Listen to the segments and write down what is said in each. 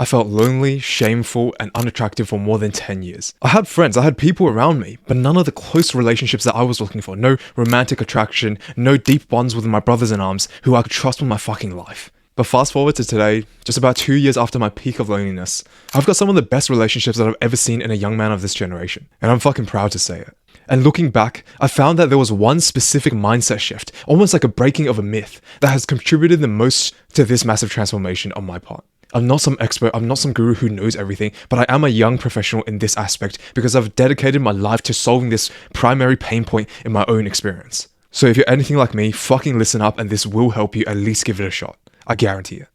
I felt lonely, shameful, and unattractive for more than 10 years. I had friends, I had people around me, but none of the close relationships that I was looking for. No romantic attraction, no deep bonds with my brothers in arms who I could trust with my fucking life. But fast forward to today, just about 2 years after my peak of loneliness, I've got some of the best relationships that I've ever seen in a young man of this generation. And I'm fucking proud to say it. And looking back, I found that there was one specific mindset shift, almost like a breaking of a myth, that has contributed the most to this massive transformation on my part. I'm not some expert, I'm not some guru who knows everything, but I am a young professional in this aspect because I've dedicated my life to solving this primary pain point in my own experience. So if you're anything like me, fucking listen up and this will help you at least give it a shot. I guarantee it.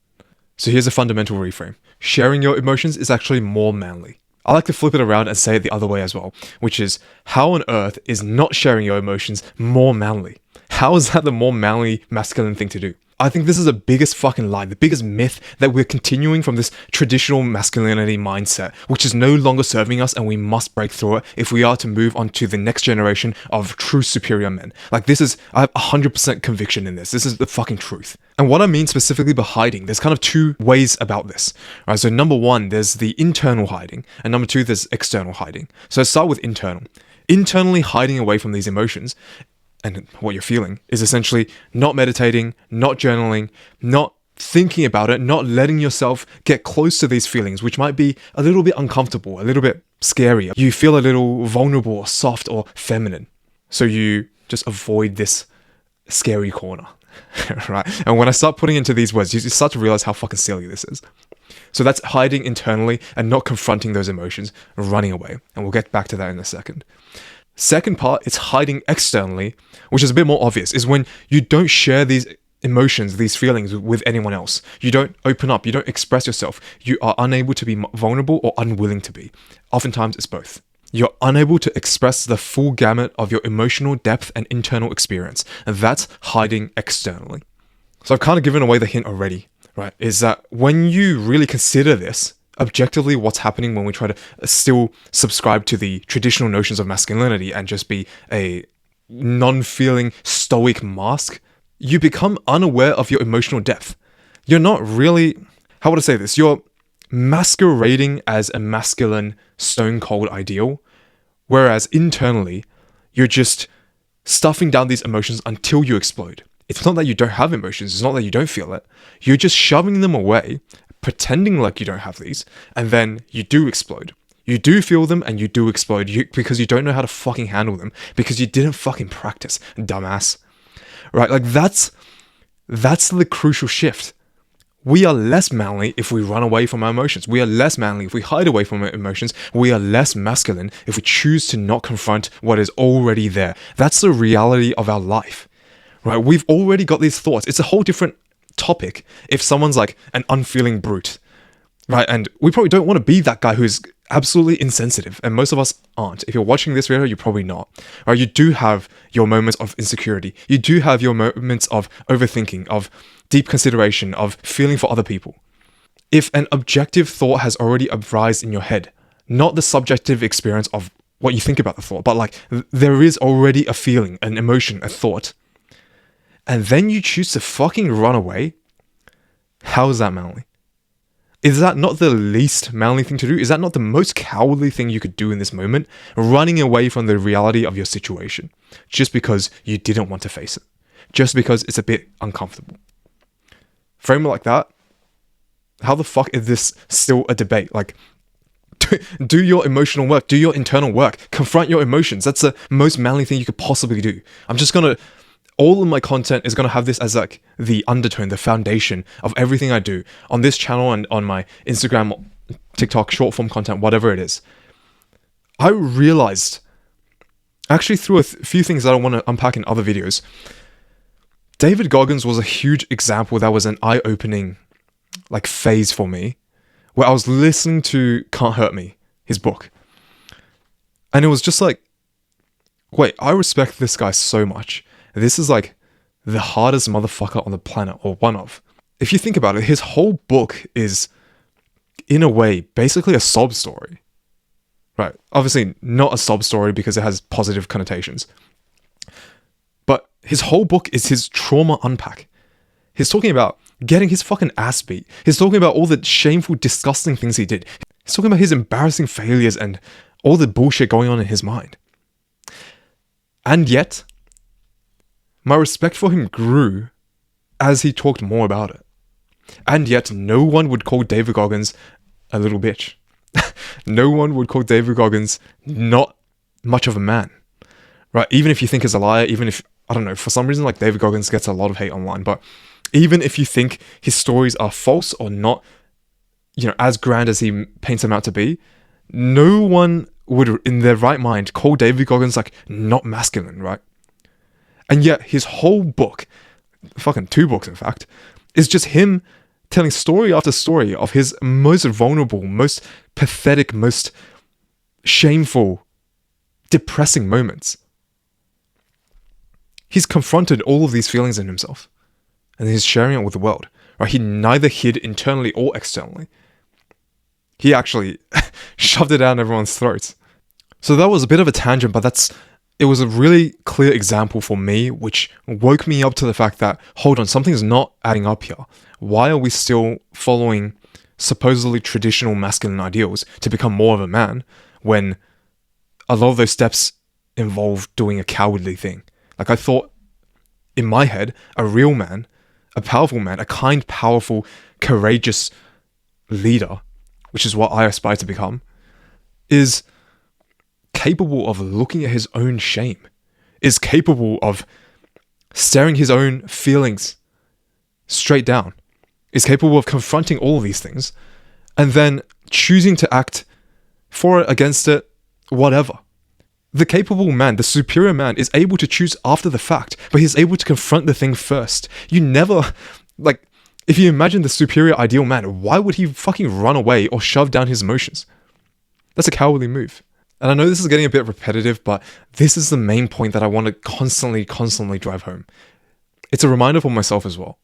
So here's a fundamental reframe. Sharing your emotions is actually more manly. I like to flip it around and say it the other way as well, which is, how on earth is not sharing your emotions more manly? How is that the more manly, masculine thing to do? I think this is the biggest fucking lie, the biggest myth that we're continuing from this traditional masculinity mindset, which is no longer serving us and we must break through it if we are to move on to the next generation of true superior men. Like I have 100% conviction in this. This is the fucking truth. And what I mean specifically by hiding, there's kind of two ways about this. Right? So number one, there's the internal hiding, and number two, there's external hiding. So let's start with internal. Internally hiding away from these emotions and what you're feeling is essentially not meditating, not journaling, not thinking about it, not letting yourself get close to these feelings, which might be a little bit uncomfortable, a little bit scary. You feel a little vulnerable or soft or feminine. So you just avoid this scary corner, right? And when I start putting into these words, you start to realize how fucking silly this is. So that's hiding internally and not confronting those emotions, running away. And we'll get back to that in a second. Second part, it's hiding externally, which is a bit more obvious, is when you don't share these emotions, these feelings with anyone else. You don't open up, you don't express yourself. You are unable to be vulnerable or unwilling to be. Oftentimes it's both. You're unable to express the full gamut of your emotional depth and internal experience. And that's hiding externally. So I've kind of given away the hint already, right? Is that when you really consider this, objectively what's happening when we try to still subscribe to the traditional notions of masculinity and just be a non-feeling stoic mask, you become unaware of your emotional depth. You're not really, how would I say this? You're masquerading as a masculine stone cold ideal, whereas internally, you're just stuffing down these emotions until you explode. It's not that you don't have emotions, it's not that you don't feel it. You're just shoving them away, pretending like you don't have these, and then you do explode. You do feel them and you do explode because you don't know how to fucking handle them because you didn't fucking practice, dumbass. Right? Like that's the crucial shift. We are less manly if we run away from our emotions. We are less manly if we hide away from our emotions. We are less masculine if we choose to not confront what is already there. That's the reality of our life. Right? We've already got these thoughts. It's a whole different topic if someone's like an unfeeling brute, right? And we probably don't want to be that guy who's absolutely insensitive, and most of us aren't. If you're watching this video, you're probably not, right? You do have your moments of insecurity, you do have your moments of overthinking, of deep consideration, of feeling for other people. If an objective thought has already arisen in your head, not the subjective experience of what you think about the thought, but like there is already a feeling, an emotion, a thought, and then you choose to fucking run away, how is that manly? Is that not the least manly thing to do? Is that not the most cowardly thing you could do in this moment? Running away from the reality of your situation just because you didn't want to face it. Just because it's a bit uncomfortable. Frame it like that. How the fuck is this still a debate? Like, do your emotional work. Do your internal work. Confront your emotions. That's the most manly thing you could possibly do. All of my content is going to have this as like the undertone, the foundation of everything I do on this channel and on my Instagram, TikTok, short form content, whatever it is. I realized, actually through a few things that I want to unpack in other videos, David Goggins was a huge example that was an eye-opening like phase for me, where I was listening to Can't Hurt Me, his book. And it was just like, wait, I respect this guy so much. This is like the hardest motherfucker on the planet, or one of. If you think about it, his whole book is, in a way, basically a sob story. Right? Obviously not a sob story because it has positive connotations. But his whole book is his trauma unpack. He's talking about getting his fucking ass beat. He's talking about all the shameful, disgusting things he did. He's talking about his embarrassing failures and all the bullshit going on in his mind. And yet, my respect for him grew as he talked more about it. And yet, no one would call David Goggins a little bitch. No one would call David Goggins not much of a man, right? Even if you think he's a liar, even if, I don't know, for some reason, like David Goggins gets a lot of hate online, but even if you think his stories are false or not, as grand as he paints them out to be, no one would, in their right mind, call David Goggins like not masculine, right? And yet, his whole book, fucking 2 books in fact, is just him telling story after story of his most vulnerable, most pathetic, most shameful, depressing moments. He's confronted all of these feelings in himself, and he's sharing it with the world. Right? He neither hid internally or externally. He actually shoved it down everyone's throats. So that was a bit of a tangent, but it was a really clear example for me, which woke me up to the fact that, hold on, something's not adding up here. Why are we still following supposedly traditional masculine ideals to become more of a man when a lot of those steps involve doing a cowardly thing? Like, I thought, in my head, a real man, a powerful man, a kind, powerful, courageous leader, which is what I aspire to become, is capable of looking at his own shame, is capable of staring his own feelings straight down, is capable of confronting all of these things, and then choosing to act for it, against it, whatever. The capable man, the superior man, is able to choose after the fact, but he's able to confront the thing first. You never, if you imagine the superior ideal man, why would he fucking run away or shove down his emotions? That's a cowardly move. And I know this is getting a bit repetitive, but this is the main point that I want to constantly drive home. It's a reminder for myself as well.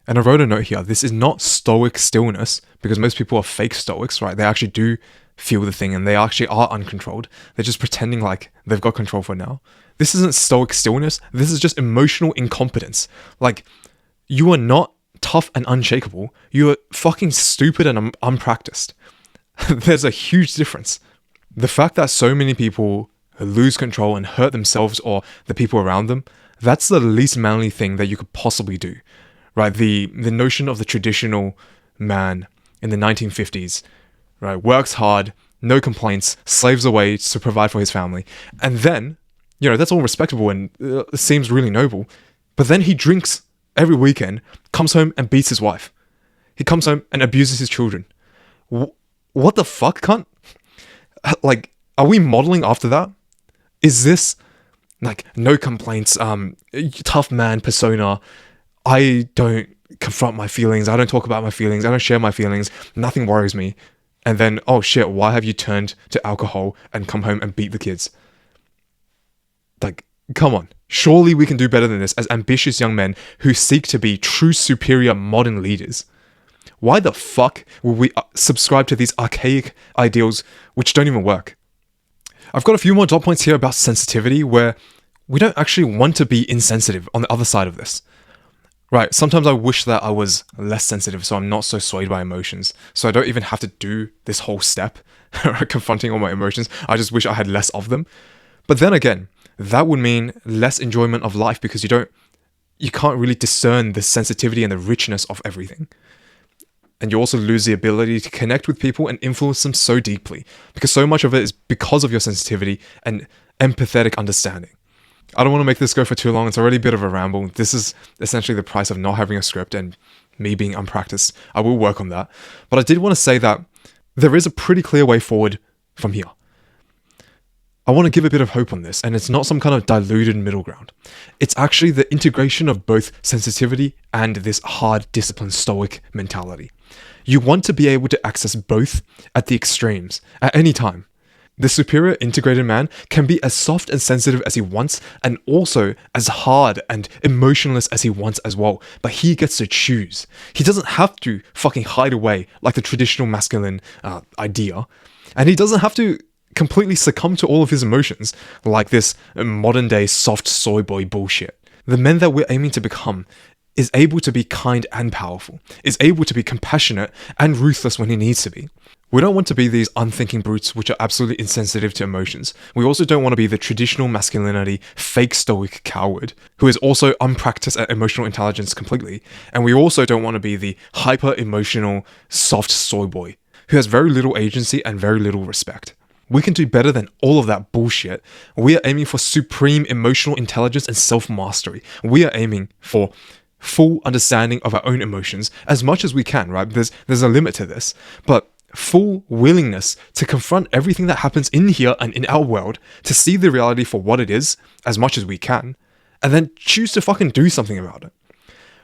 And I wrote a note here. This is not stoic stillness, because most people are fake stoics, right? They actually do feel the thing and they actually are uncontrolled. They're just pretending like they've got control for now. This isn't stoic stillness. This is just emotional incompetence. Like, you are not tough and unshakable. You are fucking stupid and unpracticed. There's a huge difference. The fact that so many people lose control and hurt themselves or the people around them, that's the least manly thing that you could possibly do, right? The notion of the traditional man in the 1950s, right, works hard, no complaints, slaves away to provide for his family, and then, that's all respectable and seems really noble, but then he drinks every weekend, comes home and beats his wife. He comes home and abuses his children. What the fuck, cunt? Like, are we modeling after that? Is this like no complaints, tough man persona? I don't confront my feelings. I don't talk about my feelings. I don't share my feelings. Nothing worries me. And then, oh shit, why have you turned to alcohol and come home and beat the kids? Like, come on. Surely we can do better than this as ambitious young men who seek to be true superior modern leaders. Why the fuck would we subscribe to these archaic ideals which don't even work? I've got a few more dot points here about sensitivity where we don't actually want to be insensitive on the other side of this. Right, sometimes I wish that I was less sensitive so I'm not so swayed by emotions. So I don't even have to do this whole step, confronting all my emotions. I just wish I had less of them. But then again, that would mean less enjoyment of life because you can't really discern the sensitivity and the richness of everything. And you also lose the ability to connect with people and influence them so deeply, because so much of it is because of your sensitivity and empathetic understanding. I don't want to make this go for too long. It's already a bit of a ramble. This is essentially the price of not having a script and me being unpracticed. I will work on that. But I did want to say that there is a pretty clear way forward from here. I want to give a bit of hope on this, and it's not some kind of diluted middle ground. It's actually the integration of both sensitivity and this hard, disciplined, stoic mentality. You want to be able to access both at the extremes, at any time. The superior integrated man can be as soft and sensitive as he wants, and also as hard and emotionless as he wants as well, but he gets to choose. He doesn't have to fucking hide away like the traditional masculine idea, and he doesn't have to completely succumb to all of his emotions like this modern day soft soy boy bullshit. The men that we're aiming to become is able to be kind and powerful, is able to be compassionate and ruthless when he needs to be. We don't want to be these unthinking brutes which are absolutely insensitive to emotions. We also don't want to be the traditional masculinity, fake stoic coward who is also unpracticed at emotional intelligence completely. And we also don't want to be the hyper emotional, soft soy boy who has very little agency and very little respect. We can do better than all of that bullshit. We are aiming for supreme emotional intelligence and self-mastery. We are aiming for full understanding of our own emotions as much as we can, right? There's a limit to this, but full willingness to confront everything that happens in here and in our world, to see the reality for what it is as much as we can, and then choose to fucking do something about it.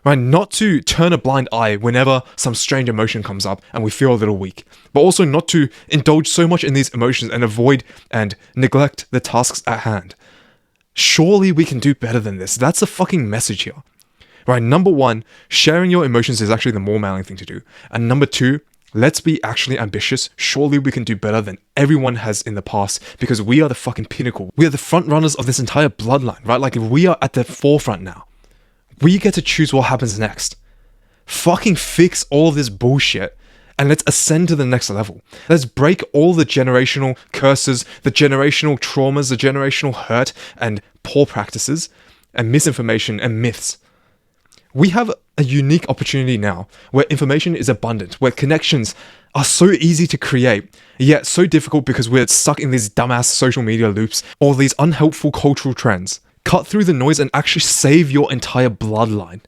Right? Not to turn a blind eye whenever some strange emotion comes up and we feel a little weak, but also not to indulge so much in these emotions and avoid and neglect the tasks at hand. Surely we can do better than this. That's the fucking message here. Right? Number one, sharing your emotions is actually the more manly thing to do. And number two, let's be actually ambitious. Surely we can do better than everyone has in the past because we are the fucking pinnacle. We are the front runners of this entire bloodline, right? Like we are at the forefront now. We get to choose what happens next. Fucking fix all of this bullshit and let's ascend to the next level. Let's break all the generational curses, the generational traumas, the generational hurt and poor practices and misinformation and myths. We have a unique opportunity now where information is abundant, where connections are so easy to create, yet so difficult because we're stuck in these dumbass social media loops or these unhelpful cultural trends. Cut through the noise and actually save your entire bloodline.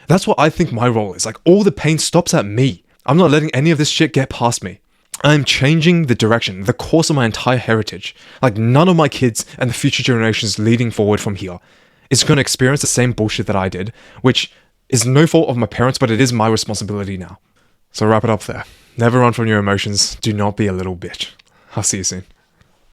That's what I think my role is. Like, all the pain stops at me. I'm not letting any of this shit get past me. I'm changing the direction, the course of my entire heritage. Like, none of my kids and the future generations leading forward from here is going to experience the same bullshit that I did, which is no fault of my parents, but it is my responsibility now. So wrap it up there. Never run from your emotions. Do not be a little bitch. I'll see you soon.